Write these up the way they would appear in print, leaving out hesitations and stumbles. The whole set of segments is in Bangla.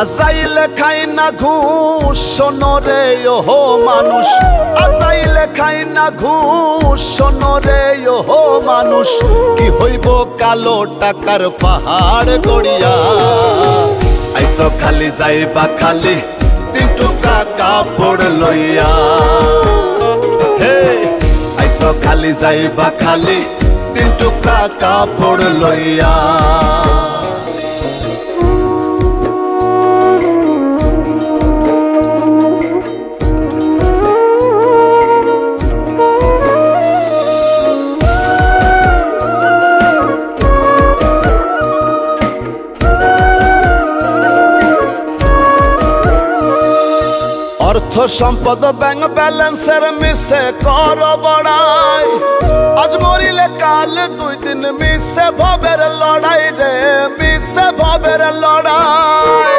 আজরাইল খাই না ঘুষ শোনো রে ওহো মানুষ, আজরাইল খাই না ঘুষ শোনো রে ওহো মানুষ। কি হইব কালো টাকার পাহাড় গড়িয়া, আইসো খালি যাইবা খালি 3 টুকরা কাপড় লইয়া। হে আইসো খালি যাইবা খালি 3 টুকরা কাপড় লইয়া। অর্থ সম্পদ ব্যাংক ব্যালেন্সের মিশে কর বড়াই, আজ মরিলে কাল 2 দিন মিশে ভবের লড়াই রে, মিশে ভবের লড়াই।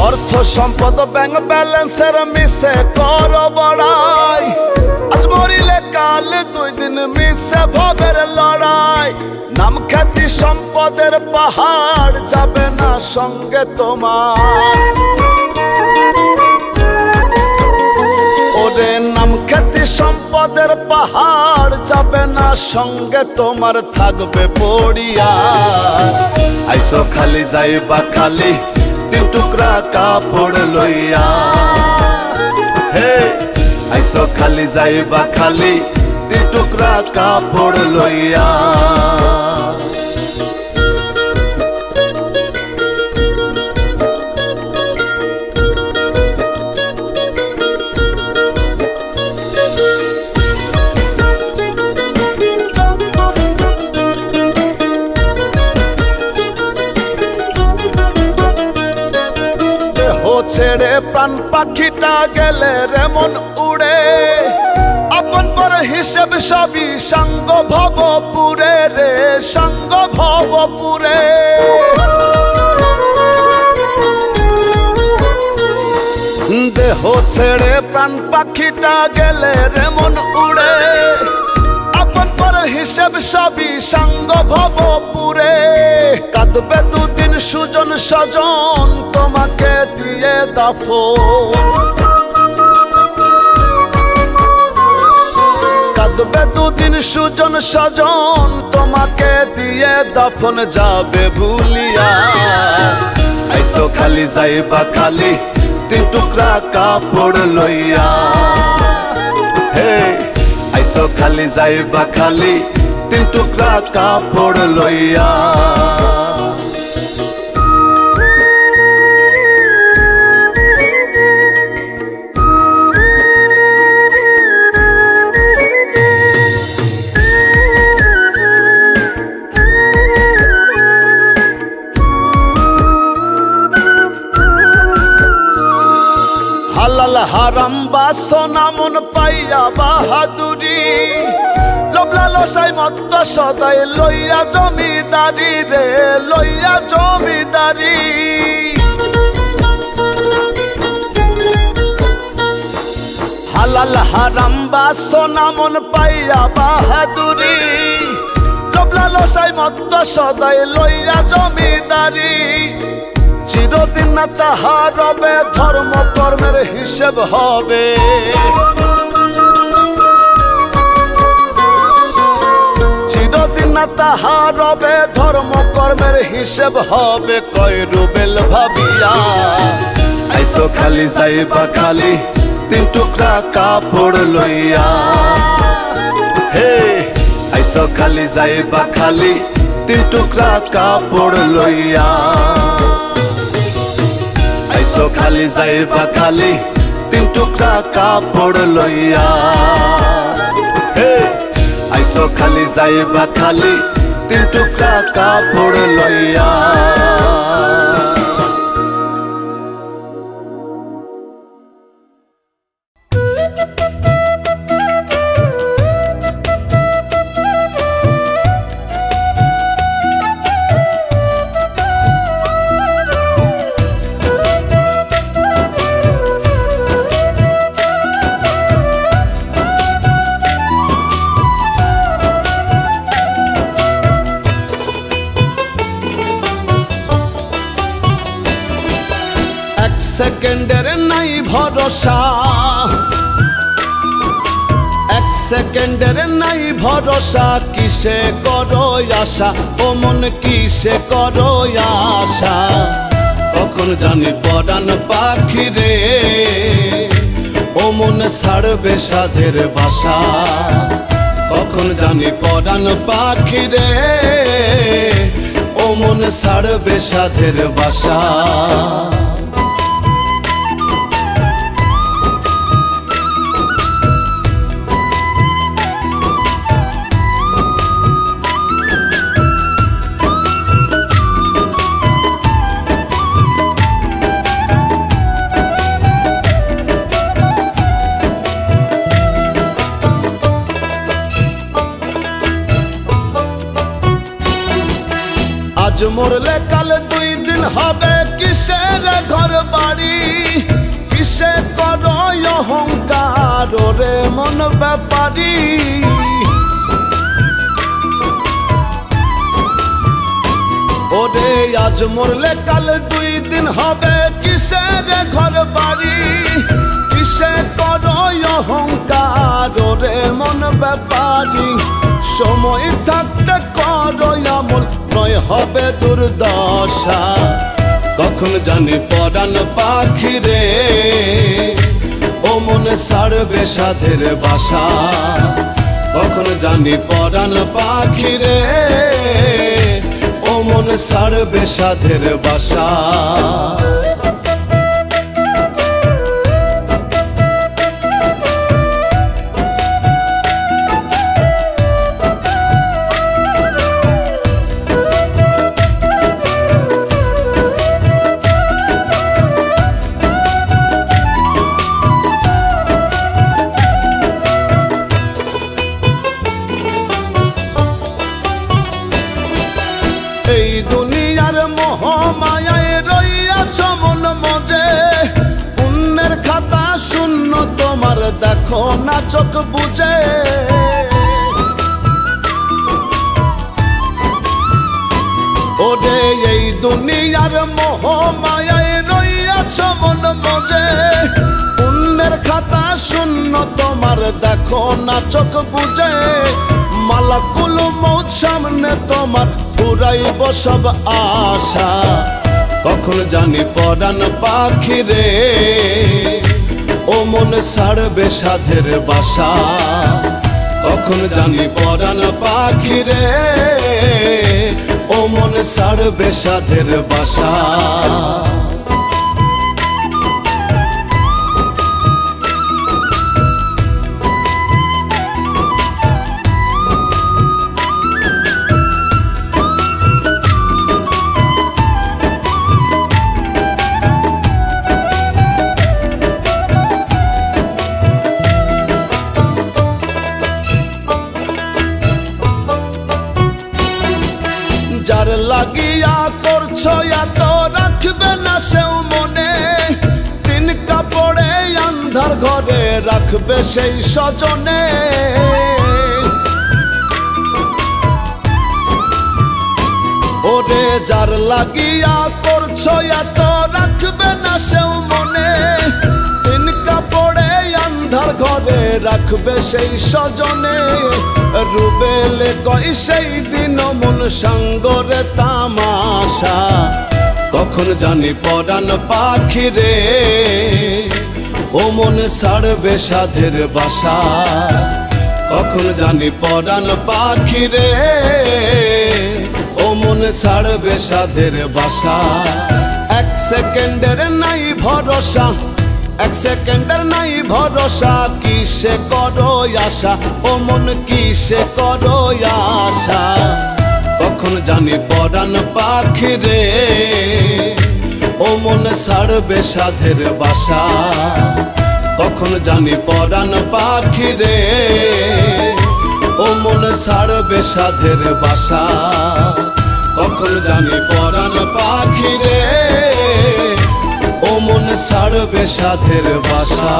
অর্থ সম্পদ ব্যাংক ব্যালেন্সের মিশে কর বড়াই, আজ মরিলে কাল 2 দিন মিশে ভবের লড়াই। নাম খ্যাতি সম্পদের পাহাড় যাবে না সঙ্গে তোমার, ওরে নাম খ্যাতি সম্পদের পাহাড় যাবে না সঙ্গে তোমার, থাকবে পড়িয়া। আইসো খালি যাইবা খালি 3 টুকরা কাপড় লইয়া। হে আইসো খালি যাইবা খালি 3 টুকরা কাপড় লইয়া। ছেড়ে প্রাণ পাখিটা গেলে রেমন উড়ে, আপন পর হিসেব সবই সঙ্গ ভবপুরে রে, সঙ্গ ভবপুরে। দেহ ছেড়ে প্রাণ পাখিটা গেলে রেমন উড়ে, আপন পর হিসেব সবই সঙ্গ ভবপুরে। কাঁদবে 2 দিন সুজন স্বজন তোমাকে দিয়ে দাফন, কাঁদবে 2 দিন সুজন স্বজন তোমাকে দিয়ে দাফন, যাবে ভুলিয়া। আইসো খালি যাইবা খালি 3 টুকরা কাপড় লইয়া। হে আইসো খালি যাইবা খালি 3 টুকরা কাপড় লইয়া। হালাল হারাম বাসনা মন পাইয়া বাহাদুরি, লোভ লালসায় মত্ত সদাই লইয়া জমিদারি রে, লইয়া জমিদারি। হালাল হারাম বাসনা মন পাইয়া বাহাদুরি, লোভ লালসায় মত্ত সদাই লইয়া জমিদারি। চিরদিন না তাহা রবে ধর্ম কর্মের হিসেব হবে, চিরদিন না তাহা রবে ধর্ম কর্মের হিসেব হবে। কয় রুবেল ভাবিয়া আইসো খালি যাইবা খালি 3 টুকরা কাপড় লইয়া। হে আইসো খালি যাইবা খালি 3 টুকরা কাপড় লইয়া। আইসো খালি যাইবা খালি 3 টুকরা কাপড় লইয়া। হে আইসো খালি যাইবা খালি 3 টুকরা কাপড় লইয়া। ভরসা, এক সেকেন্ডের নাই ভরসা। কিসে করো আশা ও মন, কিসে করো আশা? কখন জানি পরাণ পাখি রে ও মন ছাড়বে সাধের বাসা। কখন জানি পরাণ পাখি রে ও মন ছাড়বে সাধের বাসা। আজ মরলে কাল 2 দিন হবে, কিসের ঘর বাড়ি, কিসে করো অহংকার রে মন ব্যাপারী। ওরে আজ মরলে কাল 2 দিন হবে, কিসের ঘর বাড়ি, কিসে করো অহংকার রে মন ব্যাপারী। সময় থাকতে করো আমল, নয় হবে দুর্দশা। কখন জানি পরাণ পাখি রে ও মন ছাড়বে সাধের বাসা। কখন জানি পরাণ পাখি রে ও মন ছাড়বে সাধের বাসা। এই দুনিয়ার মোহ মায়ায় রইয়াছ মন মজে, পুণ্যের খাতা শূন্য তোমার দেখো না চোখ বুঝে। ওরে এই দুনিয়ার মোহ মায়ায় রইয়াছ মন মজে, পুণ্যের খাতা শূন্য তোমার দেখো না চোখ বুঝে। মালাকুল মৌত সামনে তোমার পুরাইব সব আশা। কখন জানি পরাণ পাখি রে ও মন ছাড়বে সাধের বাসা। কখন জানি পরাণ পাখি রে ও মন ছাড়বে সাধের বাসা। যার লাগিয়া করছো এত রাখবে না সেও মনে, 3 কাপড়ে আন্ধার ঘরে রাখবে সেই স্বজনে। ওরে যার লাগিয়া করছো এত রাখবে না সেও মনে, 3 কাপড়ে আন্ধার ঘরে রাখবে সেই স্বজনে। রুবেলে কই সেই দিন মন সঙ্গরে তামাশা। কখন জানি পরাণ পাখি রে ও মন ছাড়বে সাধের বাসা। কখন জানি পরাণ পাখি রে ও মন ছাড়বে সাধের বাসা। 1 সেকেন্ডের নাই ভরসা, 1 সেকেন্ডের নাই ভরসা। কিসে করো আশা ও মন, কিসে করো আশা? কখন জানি পরাণ পাখি রে ও মন ছাড়বে সাধের বাসা। কখন জানি পরাণ পাখি রে ও মন ছাড়বে সাধের বাসা। কখন জানি পরাণ পাখি রে ও মন ছাড়বে সাধের বাসা।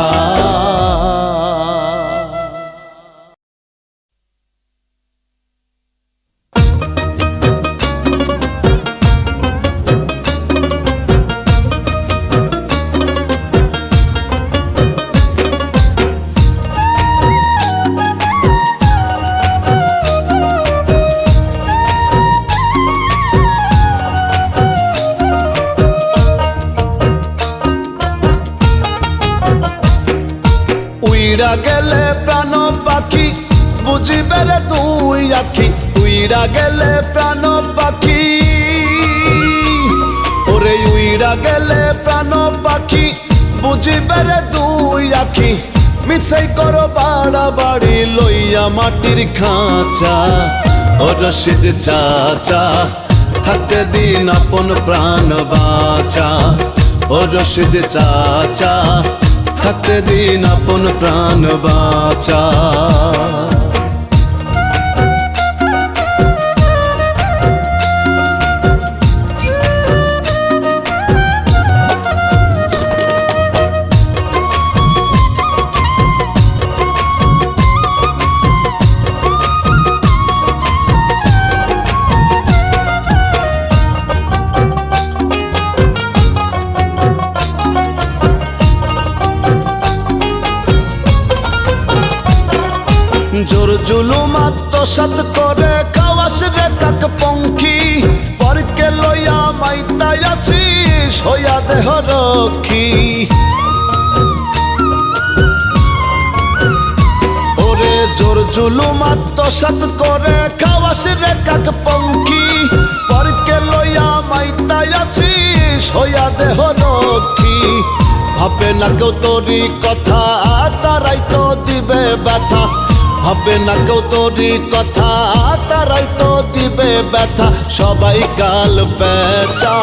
উইড়া গেলে প্রাণ পাখি বুঝিবে রে দুই আখি, উইড়া গেলে প্রাণ পাখি, ওরে উইড়া গেলে প্রাণ পাখি বুঝিবে রে দুই আখি। মিছাই করো বাড়াবাড়ি লইয়া মাটির খাঁচা, ও রশিদ চাচা থাকতে দিন আপন প্রাণ বাঁচা, ও রশিদ চাচা থাকতে দিন আপন প্রাণ বাঁচা। জোর জুলুম আত্মসাৎ করে খাওয়াস রে কাক পঙ্খী, পরকে লইয়া মাইতাই আছিস হইয়া দেহ রক্ষী। ওরে জোর জুলুম আত্মসাৎ করে খাওয়াস রে কাক পঙ্খী, পরকে লইয়া মাইতাই আছিস হইয়া দেহ রক্ষী। ভাবে না কেউ তোরই কথা তারাই তো দিবে ব্যথা, ভাবে না কেউ তোরই কথা তারাই তো দিবে ব্যথা। সবাই কাল পেঁচা,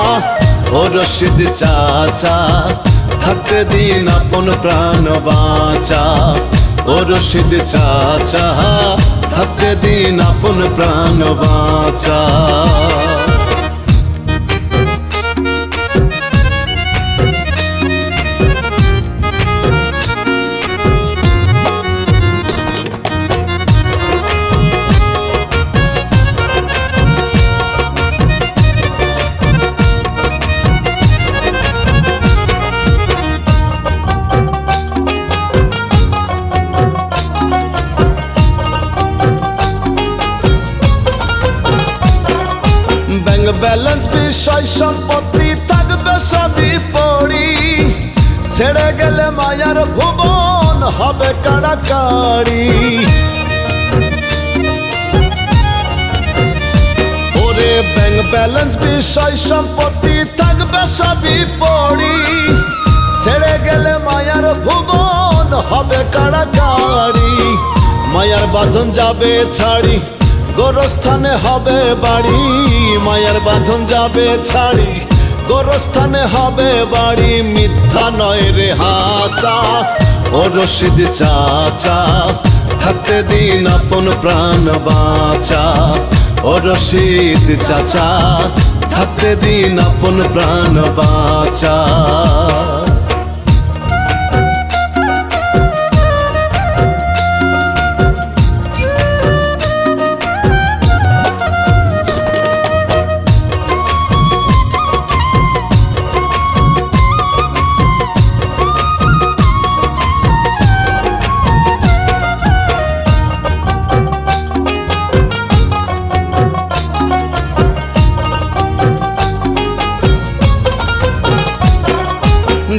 ও রশিদ চাচা থাকতে দিন আপন প্রাণ বাঁচা, ও রশিদ চাচা থাকতে দিন আপন প্রাণ বাঁচা। ব্যালেন্স বিষয় সম্পত্তি থাকবে সবই পড়ি, ছেড়ে গেলে মায়ার ভুবন হবে কাড়াকাড়ি। ওরে ব্যাংক ব্যালেন্স বিষয় সম্পত্তি থাকবে সবই পড়ি, ছেড়ে গেলে মায়ার ভুবন হবে কাড়াকাড়ি। মায়ার বাঁধন যাবে ছাড়ি গোরস্থানে হবে বাড়ি, মায়ার বাঁধন যাবে ছাড়ি গোরস্থানে হবে বাড়ি। মিথ্যা নয় রে হাচা, ও রশিদ চাচা থাকতে দিন আপন প্রাণ বাঁচা, ও রশিদ চাচা থাকতে দিন আপন প্রাণ বাঁচা।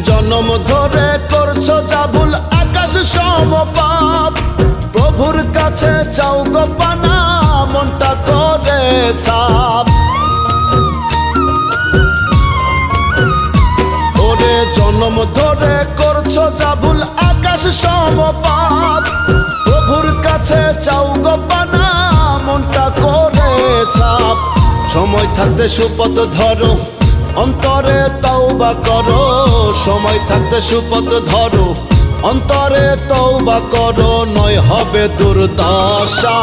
জনম ধরে করছো যা ভুল আকাশ সম পাপ, প্রভুর কাছে চাও গো পানা মনটা করে সাপ। ওরে জনম ধরে করছো যা ভুল আকাশ সম পাপ, প্রভুর কাছে চাও গো পানা মনটা করে সাপ। সময় থাকতে সুপথ ধরো অন্তরে তওবা করো, সময় থাকতে সুপথ ধরো অন্তরে তওবা করো, নয় হবে দুর্দশা।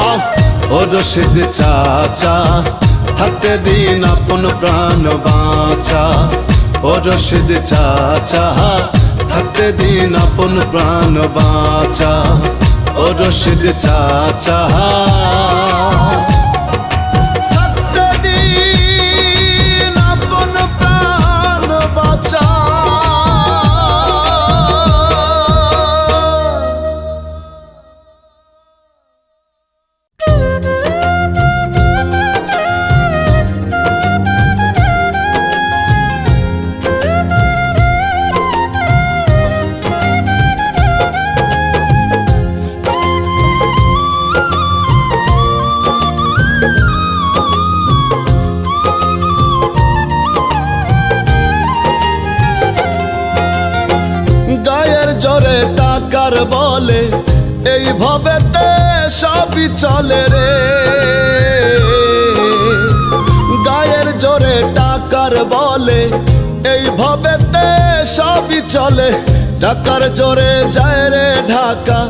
ও রশিদ চাচা থাকতে দিন আপন প্রাণ বাঁচা, ও রশিদ চাচা থাকতে দিন আপন প্রাণ বাঁচা, ও রশিদ চাচা থাকতে দিন আপন প্রাণ বাঁচা। টাকার বলে এইভাবেতে সবই চলে রে। গায়ের জোরে টাকার বলে এইভাবেতে সবই চলে। টাকার জোরে যায় রে ঢাকা,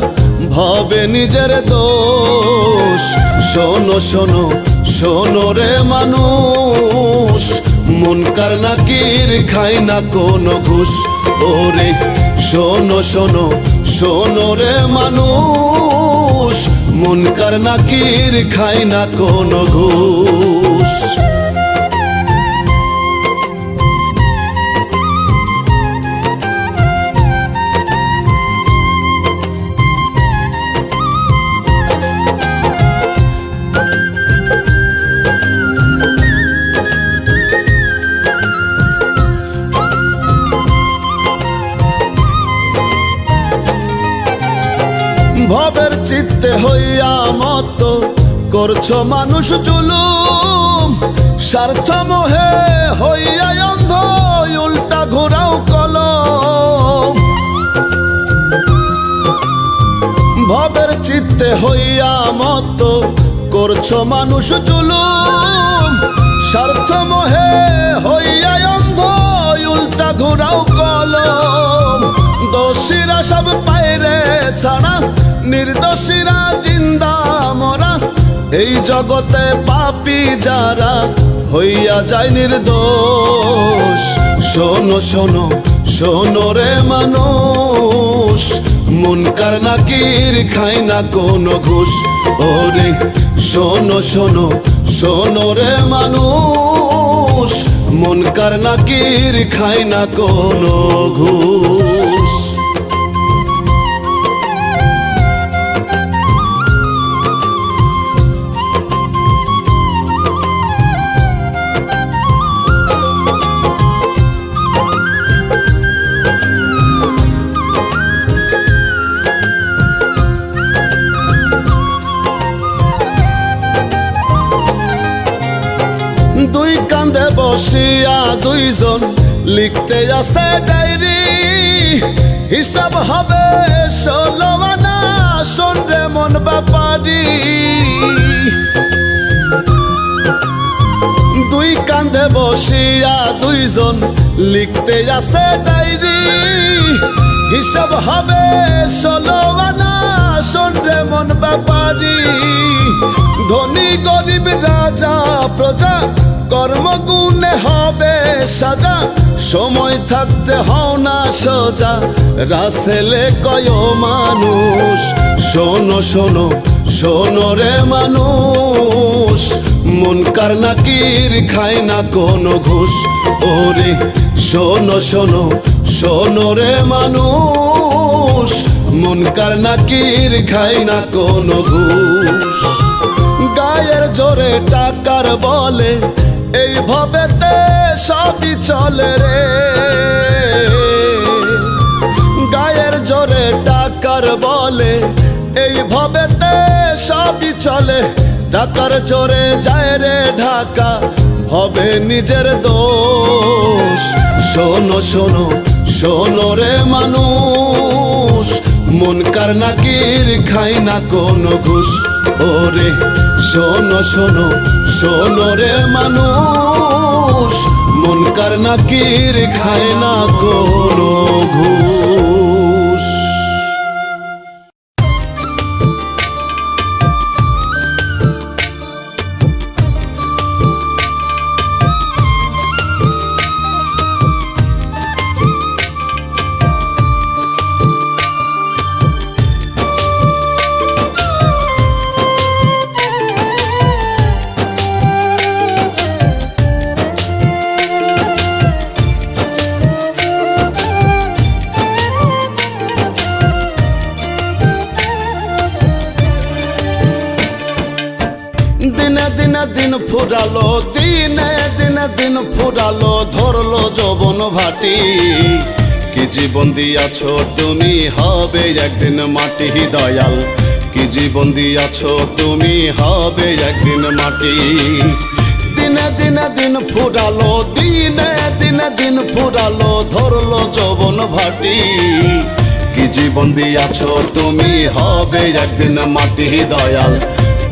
ভাবে নিজের দোষ। শোনো শোনো শোনো রে মানুষ, মুনকার নাকির খায় না কোনো ঘুষ। ওরে শোনো শোনো শোনো রে মানুষ, মুনকার নাকির খায় না কোনো ঘুষ। ভবের চিত্তে হইয়া মত করছো মানুষ জুলুম। স্বার্থ মোহে হইয়া অন্ধ, উল্টা ঘোরাও কলম। ভবের চিত্তে হইয়া মত করছো মানুষ জুলুম। স্বার্থ মোহে হইয়া অন্ধ, উল্টা ঘোরাও কলম। দোষীরা সব পাইরে ছাড়া, নির্দোষীরা জিন্দা মরা। এই জগতে পাপী যারা হইয়া যায় নির্দোষ। শোনো শোনো শোনো রে মানুষ, মুনকার নাকির খায় না কোনো ঘুষ। ওরে শোনো শোনো শোনো রে মানুষ, মুনকার নাকির খায় না কোনো ঘুষ। দুই কান্দে বসিয়া দুইজন লিখতে আছে ডায়েরি। হিসাব হবে 16 আনা, শোন রে মন ব্যাপারি। দুই কান্দে বসিয়া দুইজন লিখতে আছে ডায়েরি। হিসাব হবে 16 আনা, শোন রে মন ব্যাপারি। ধনী গরিব রাজা প্রজা কর্মগুণে হবে সাজা। সময় থাকতে হও না সোজা, রাসেলে কয় মানুষ। শোনো শোনো শোনো রে মানুষ, মুনকার নাকির খায় না কোনো ঘুষ। ওরে শোনো শোনো শোনো রে মানুষ, মুনকার নাকির খায় না কোনো ঘুষ। গায়ের জোরে টাকার বলে এইভাবেতে সবই চলে রে। গায়ের জোরে টাকার বলে এইভাবেতে সবই চলে। টাকার জোরে যায় রে ঢাকা, হবে নিজের দোষ। শোনো শোনো শোনো রে মানুষ, মুনকার নাকির খায় না কোনো ঘুষ। ওরে শোনো শোনো শোনো রে মানুষ, মুনকার নাকির খায় না কোনো ঘুষ। দিনে দিনে দিন ফুরালো, দিনে দিনে দিন ফুরালো, ধরলো যৌবন ভাটি। কি জীবন দিয়াছো তুমি, হবে একদিন মাটি। দয়াল কি জীবন দিয়াছো তুমি, হবে একদিন মাটি। দিনে দিনে দিন ফুরালো, দিনে দিনে দিন ফুরালো, ধরলো যৌবন ভাটি। কি জীবন দিয়াছো তুমি, হবে একদিন মাটি দয়াল।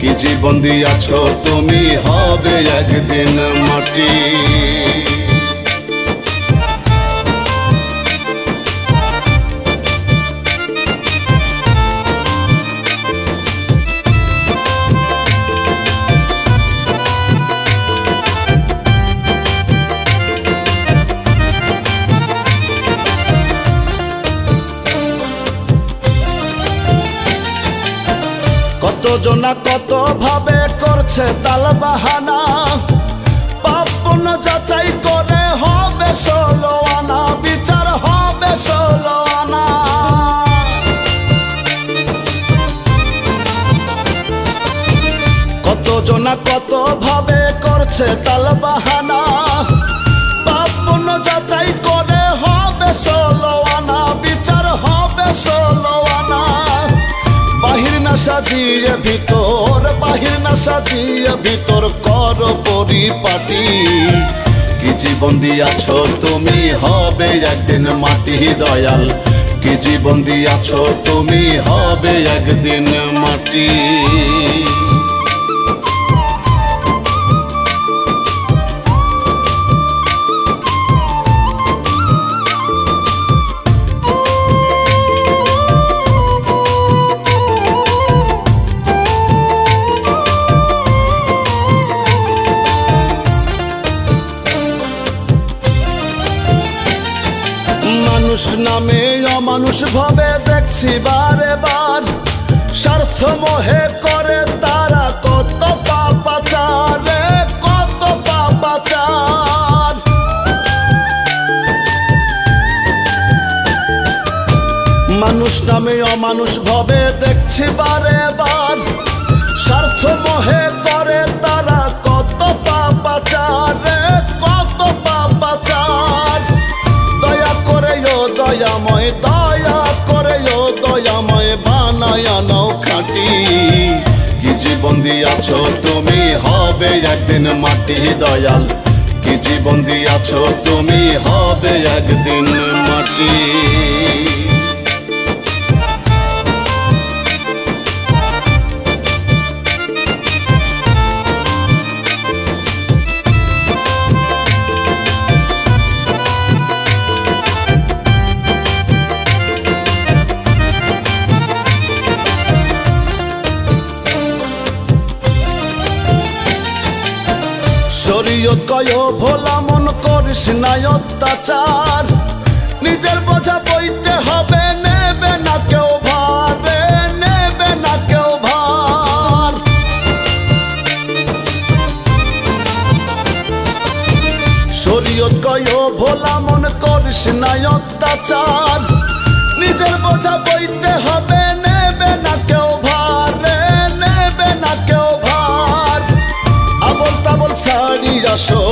কি জীবন দিয়াছো তুমি, হবে একদিন মাটি। কতজনা কত ভাবে করছে তাল বাহানা, পাপ পুণ্য যাচাই করে হবে 16 আনা, বিচার হবে 16 আনা। কতজনা কত ভাবে করছে তাল বাহানা, পাপ পুণ্য যাচাই করে হবে 16 আনা, বিচার হবে 16 আনা। বাহির না সাজিয়ে ভিতর, বাহির না সাজিয়ে ভিতর কর পরিপাটি। কি জীবন দিয়াছো তুমি, হবে একদিন মাটি দয়াল। কি জীবন দিয়াছো তুমি, হবে একদিন মাটি। মানুষ নামে অমানুষ ভাবে দেখছি বারে বার, স্বার্থ মোহে করে তারা কত পাপাচার রে, কত পাপাচার। মানুষ নামে অমানুষ ভাবে দেখছি বারে বার, স্বার্থ মোহে করে তারা কত পাপাচার রে, কত পাপাচার। দয়া করে ও দয়াময়, দয়া করে ও দয়াময়, বানায়া নাও খাঁটি। কি জীবন দিয়াছো তুমি, হবে একদিন মাটি দয়াল। কি জীবন দিয়াছো তুমি, হবে একদিন মাটি। শরীয়ত কয় ভোলা মন করিস না অত্যাচার, নিজের বোঝা বইতে হবে, নেবে না কেউ ভার রে, নেবে না কেউ ভার। শরীয়ত কয় ভোলা মন করিস না অত্যাচার, নিজের বোঝা বইতে হবে, নেবে না কেউ ভার রে, নেবে না কেউ ভার। আবল তাবল ছাড়ি আসো,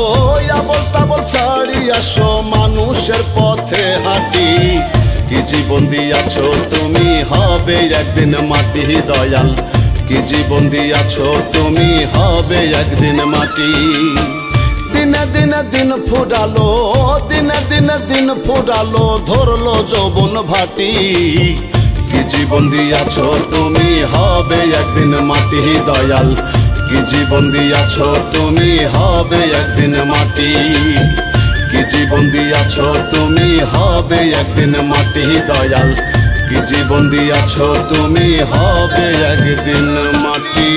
আবল তাবল ছাড়ি আসো, মানুষের পথে হাঁটি। কি জীবন দিয়াছো তুমি, হবে একদিন মাটি দয়াল। কি জীবন দিয়াছো তুমি, হবে একদিন মাটি। দিনে দিনে দিন ফুরালো, দিনে দিনে দিন ফুরালো, ধরলো যৌবন ভাটি। কি জীবন দিয়াছো তুমি, হবে একদিন মাটি দয়াল। কি জীবন দিয়াছো তুমি, হবে একদিন মাটি। কি জীবন দিয়াছো তুমি, হবে একদিন মাটি দয়াল। কি জীবন দিয়াছো তুমি, হবে একদিন মাটি।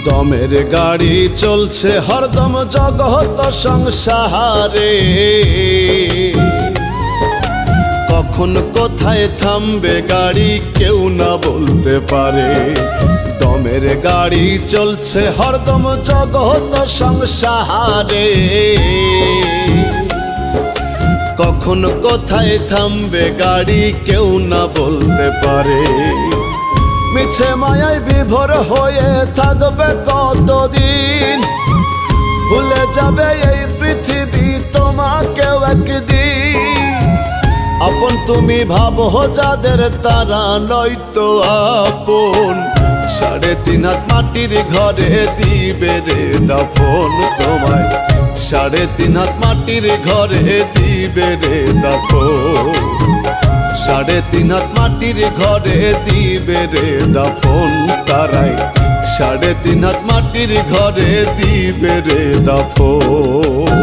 দমের গাড়ি চলছে হরদম জগৎ সংসারে, কখন কোথায় থামবে গাড়ি কেউ না বলতে পারে। দমের গাড়ি চলছে হরদম জগৎ সংসারে, কখন কোথায় থামবে গাড়ি কেউ না বলতে পারে। মিছে মায়ায় বিভোর হয়ে থাকবে কতদিন, ভুলে যাবে এই পৃথিবী তোমাকেও একদিন। আপন তুমি ভাবো যাদের তারা নয়তো আপন, 3.5 হাত মাটির ঘরে দিবে রে দাফন তোমায়, 3.5 হাত মাটির ঘরে দিবে রে দাফন, 3.5 হাত মাটির ঘরে দিবে রে দাফন তারাই, 3.5 হাত মাটির ঘরে দিবে রে দাফন।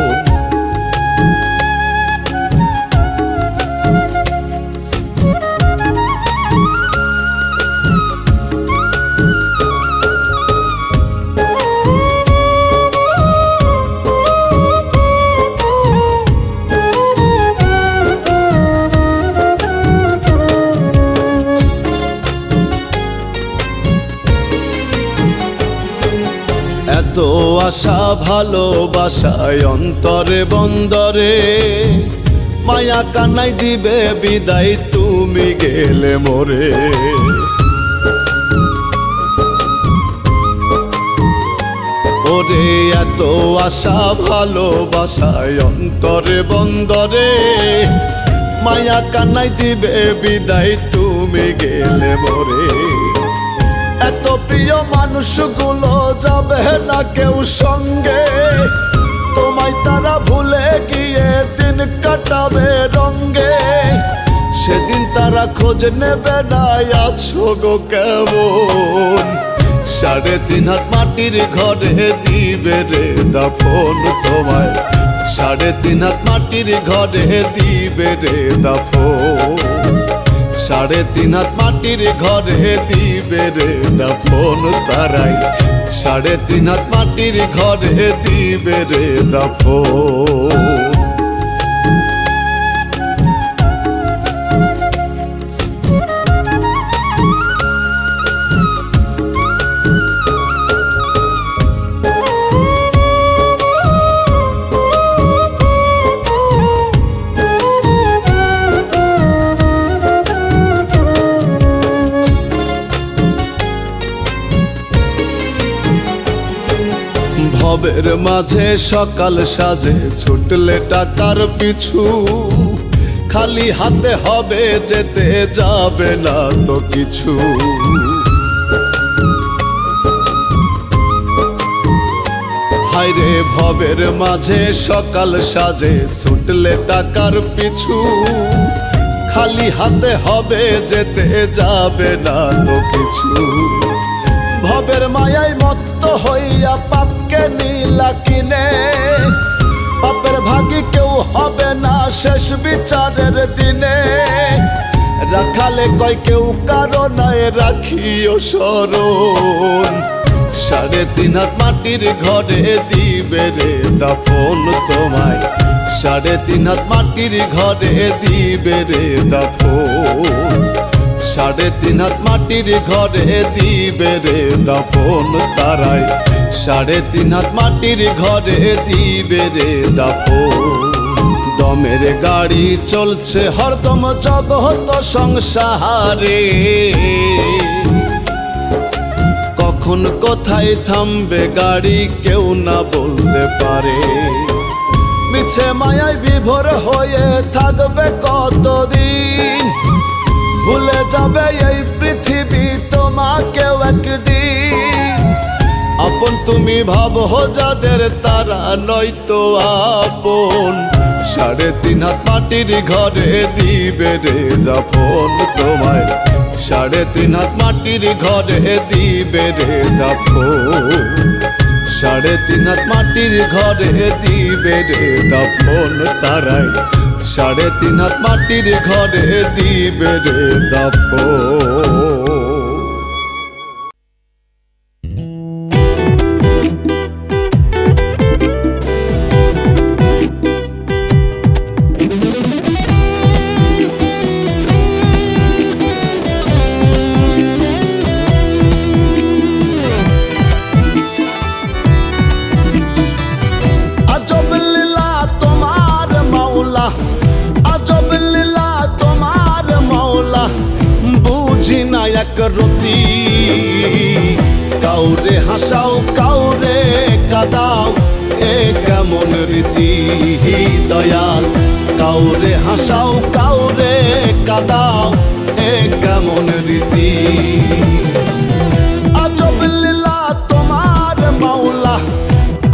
এত আশা ভালোবাসায় অন্তরে বন্দরে, মায়া কান্নাই দিবে বিদায় তুমি গেলে মোরে। ওরে এত আশা ভালোবাসায় অন্তরে বন্দরে, মায়া কান্নাই দিবে বিদায় তুমি গেলে মোরে। এত প্রিয় মানুষগুলো যাবে না কেউ সঙ্গে, তোমায় তারা ভুলে গিয়ে দিন কাটাবে রঙ্গে। সেদিন তারা খোঁজ নেবে না আছো গো কেমন, 3.5 হাত মাটির ঘরে দিবে রে দাফন তোমায়, 3.5 হাত মাটির ঘরে দিবে রে দাফন, 3.5 হাত মাটির ঘরে দিবে রে দাফন তারাই, 3.5 হাত মাটির ঘরে দিবে রে দাফন। ভবের মাঝে সকাল সাজে ছুটলে টাকার পিছু, খালি হাতে হবে যেতে যাবে না তো কিছু। হায়রে ভবের মাঝে সকাল সাজে ছুটলে টাকার পিছু, খালি হাতে হবে যেতে যাবে না তো কিছু। ভবের মায়ায় মত্ত হইয়া পাপকে নীলা কিনে, পাপের ভাগী কেউ হবে না শেষ বিচারের দিনে। রাখালে কয় কেউ কারো নয় রাখিও স্মরণ, 3.5 হাত মাটির ঘরে দিবে রে দাফন তোমায়, 3.5 হাত মাটির ঘরে দিবে রে দাফন, 3.5 হাত মাটির ঘরে দিবে রে দাফন তারাই, 3.5 হাত মাটির ঘরে দিবে রে দাফন। দমের গাড়ি চলছে হরদম জগত সংসারে, কখন কোথায় থামবে গাড়ি কেউ না বলতে পারে। মিছে মায়ায় বিভোর হয়ে থাকবে কতদিন, ভুলে যাবে এই পৃথিবী তোমাকেও একদিন। আপন তুমি ভাবো যাদের তারা নয়তো আপন, 3.5 হাত মাটির ঘরে দিবে রে দাফন তোমায়, 3.5 হাত মাটির ঘরে দিবে রে দাফন, 3.5 হাত মাটির ঘরে দিবে রে দাফন তারাই, 3.5 হাত মাটির ঘরে দিবে রে দাফন। কাউরে হাসাও কাউরে কাদাও এ কেমন রীতি দয়াল। কাউরে হাসাও কাউরে কাদাও এ কেমন রীতি। আজব লীলা তোমার মাওলা,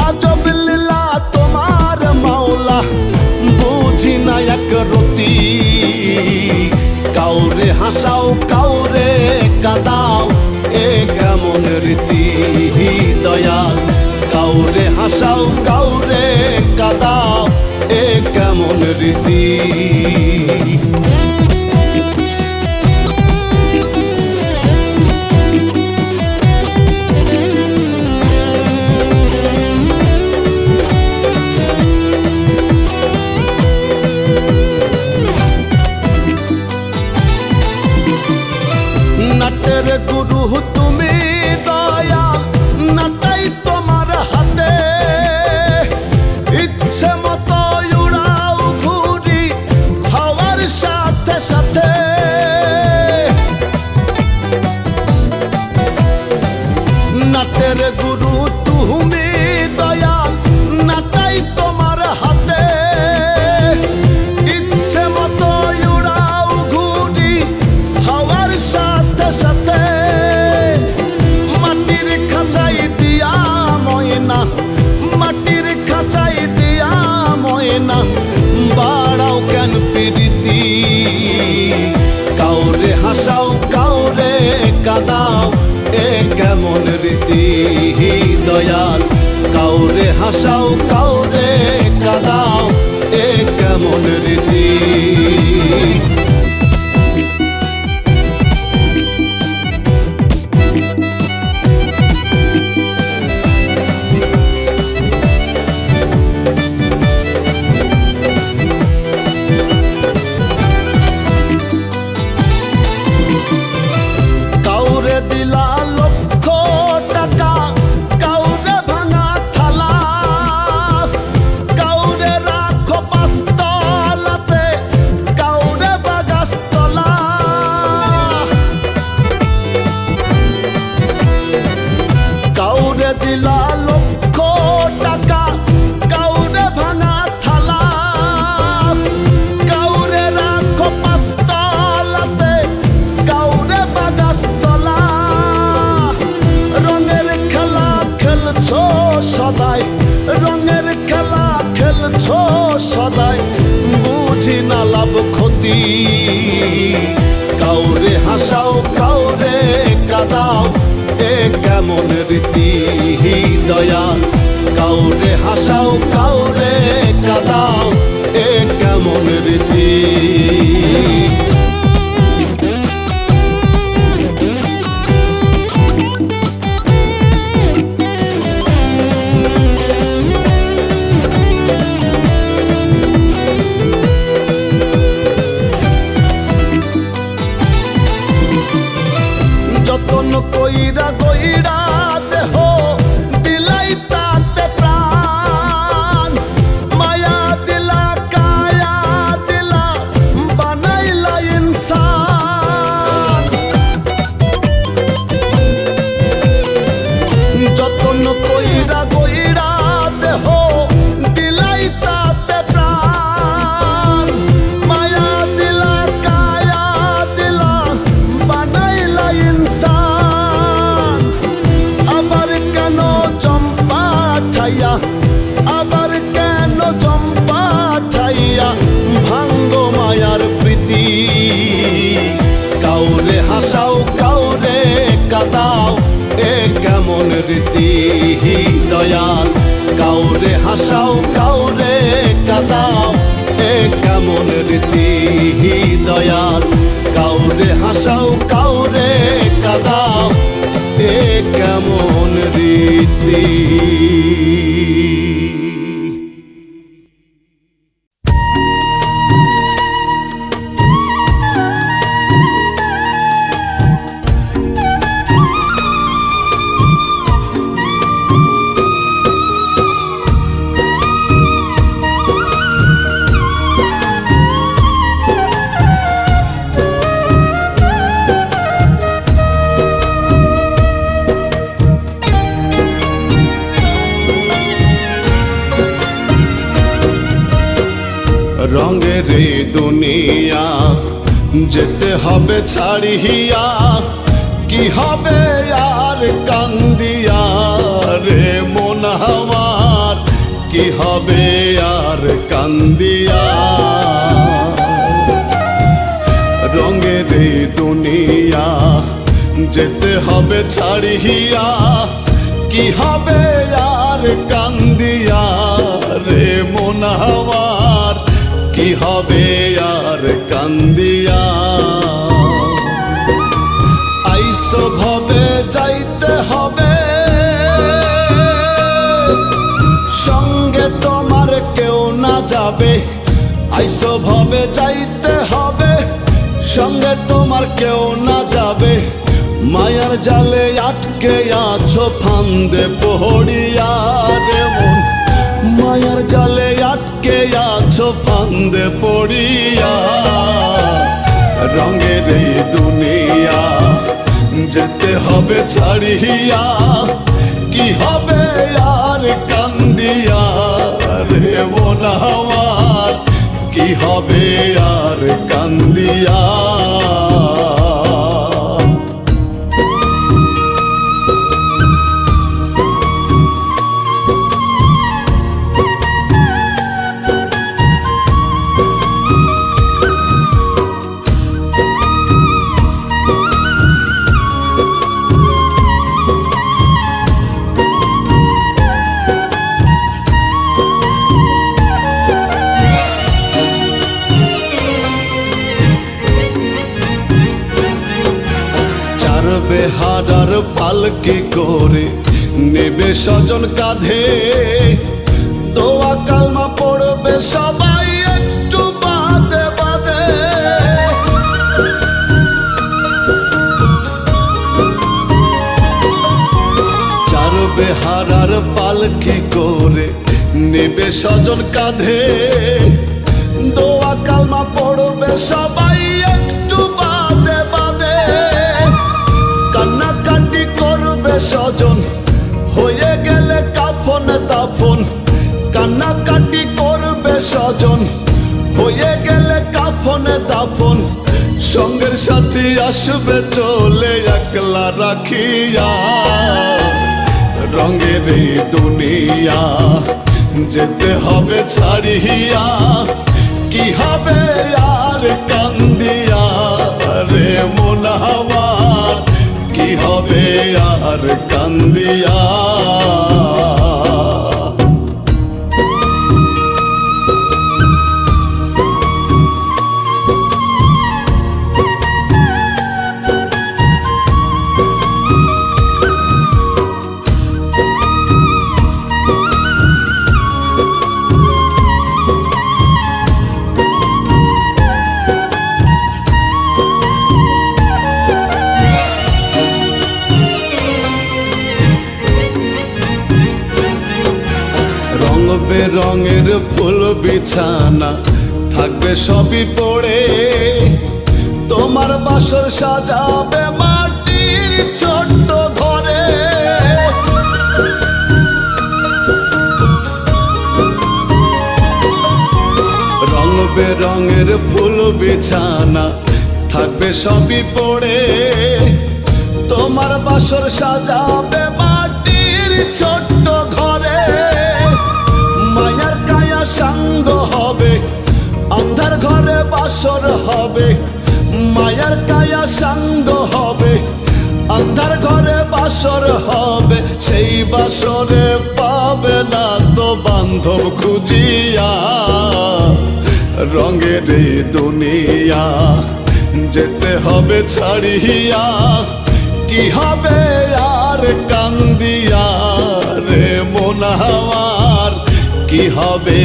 আজব লীলা তোমার মাওলা, বুঝি না এক রতি। কাউরে হাসাও কাউরে কাদাও এ কেমন রীতি দয়াল। কাউরে হাসাও কাউরে কাদাও এ কেমন রীতি। নাটের গুরু তুমি দয়াল, নাটাই তোমার হাতে। ইচ্ছে মতো উড়াও ঘুরি হাওয়ার সাথে সাথে। নাটের গুরু তুমি দয়াল, নাটাই তোমার হাতে। ইচ্ছে মতো উড়াও ঘুরি হাওয়ার সাথে সাথে। মাটির খাঁচাই দিয়া ময়না, মাটির খাঁচাই দিয়া ময়না, বাড়াও কেন প্রীতি। কাউরে হাসাও কাউরে কাদাও এ কেমন রীতি দয়াল। কাউরে হাসাও কাউরে কাদাও এ কেমন রীতি। কাউরে দিলা লক্ষ টাকা, কাউরে ভাঙা থালা, কাউরে রাখো পাঁচতলাতে, কাউরে বাগাসতলা। কাউরে দিলা লক্ষ টাকা, কাউরে ভাঙা থালা, কাউরে রাখো পাঁচতলাতে, কাউরে বাগাসতলা। রঙের খেলা খেলছো সদাই, রঙের খেলা খেলছো সদাই, বুঝি না লাভ ক্ষতি। কাউরে হাসাও কাউরে কাদাও এ কেমন রীতি দয়াল। কাউরে হাসাও কাউরে কাদাও এ কেমন রীতি। যতন কইরা কইরা দেহ দিলাই তাতে প্রাণ। মায়া দিলা কায়া দিলা বানাইলা ইনসান। যতন কইরা কইরা দেহ দিলাই তাতে প্রাণ। মায়া দিলা কায়া দিলা বানাইলা ইনসান। আবার কেন চম্পা ঠাইয়া, আবার কেন চম্পা ঠাইয়া, ভাঙ্গো মায়ার প্রীতি। কাউরে হাসাও কাউরে কাদাও এ কেমন রীতি দয়াল। কাউরে হাসাও কাউরে কাদাও এ কেমন রীতি দয়াল। কাউরে হাসাও কাউরে কাদাও এ কেমন রীতি। রঙের এই দুনিয়া যেতে হবে ছাড়িয়া, কি হবে আর কান্দিয়া রে মন আমার, কি হবে আর কান্দিয়া। রঙের এই দুনিয়া যেতে হবে ছাড়িয়া, কি হবে আর কান্দিয়া রে মন আমার, কি হবে আর কান্দিয়া। আইসো ভবে যাইতে হবে, সঙ্গে তোমার কেউ না যাবে। আইসো ভবে যাইতে হবে, সঙ্গে তোমার কেউ না যাবে। মায়ার জালে আটকে আছো ফান্দে পড়িয়া রে মন, মায়ার জালে আটকে আছো ফান্দে পড়িয়া। রঙের এই দুনিয়া যেতে হবে ছাড়িয়া, কি হবে আর কান্দিয়া রে মন আমার, কি হবে আর কান্দিয়া। বেহারার পালকি করে নেবে স্বজন কাঁধে, দোয়া কালমা পড়বে সবাই একটু বাদে বাদে। চার বেহারার পালকি করে নেবে স্বজন কাঁধে, দোয়া কালমা পড়বে সবাই একটু বাদে বাদে। কান্নাকাটি করবে স্বজন হয়ে গেলে কাফন দাফন, কান্নাকাটি করবে স্বজন হয়ে গেলে কাফন দাফন। সঙ্গের সাথী আসবে চলে একলা রাখিয়া, রঙের এই দুনিয়া যেতে হবে ছাড়িয়া, কি হবে আর কান্দিয়া রে মন আমার, কি হবে আর কান্দিয়া। রঙের ফুল বিছানা থাকবে সবই পড়ে, তোমার বাসর সাজাবে মাটির ছোট্ট ঘরে। রং বেরঙের ফুল বিছানা থাকবে সবই পড়ে, তোমার বাসর সাজাবে মাটির ছোট্ট ঘরে। মায়ার কায়া সাঙ্গ হবে, অন্ধার ঘরে বাসর হবে। মায়ার কায়া সাঙ্গ হবে, অন্ধার ঘরে বাসর হবে। সেই বাসরে পাবে না তো বান্ধব খুঁজিয়া, রঙের এই দুনিয়া যেতে হবে ছাড়িয়া, কি হবে আর কান্দিয়া রে মন আমার, কি হবে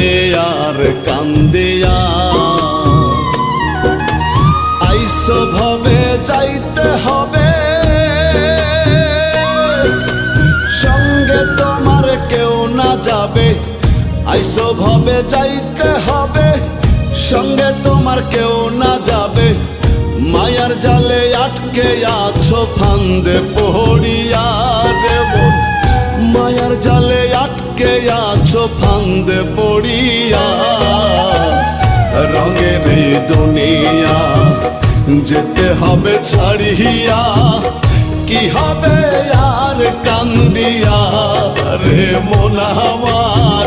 আর কান্দিয়া। আইসো ভবে যাইতে হবে, সঙ্গে তোমার কেউ না যাবে। আইসো ভবে যাইতে হবে, সঙ্গে তোমার কেউ না যাবে। মায়ার জালে আটকে আছো ফান্দে পড়িয়া রে মন, মায়ার জালে আটকে আছো ফান্দে পড়িয়া। দুনিয়া যেতে হবে ছাড়িয়া, কি হবে আর কান্দিয়া রে মন আমার,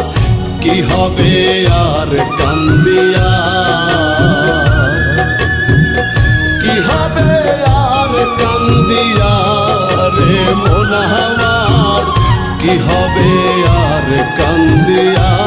কি হবে আর কান্দিয়া, কি হবে আর কান্দিয়া রে মন আমার, কি হবে আর কান্দিয়া।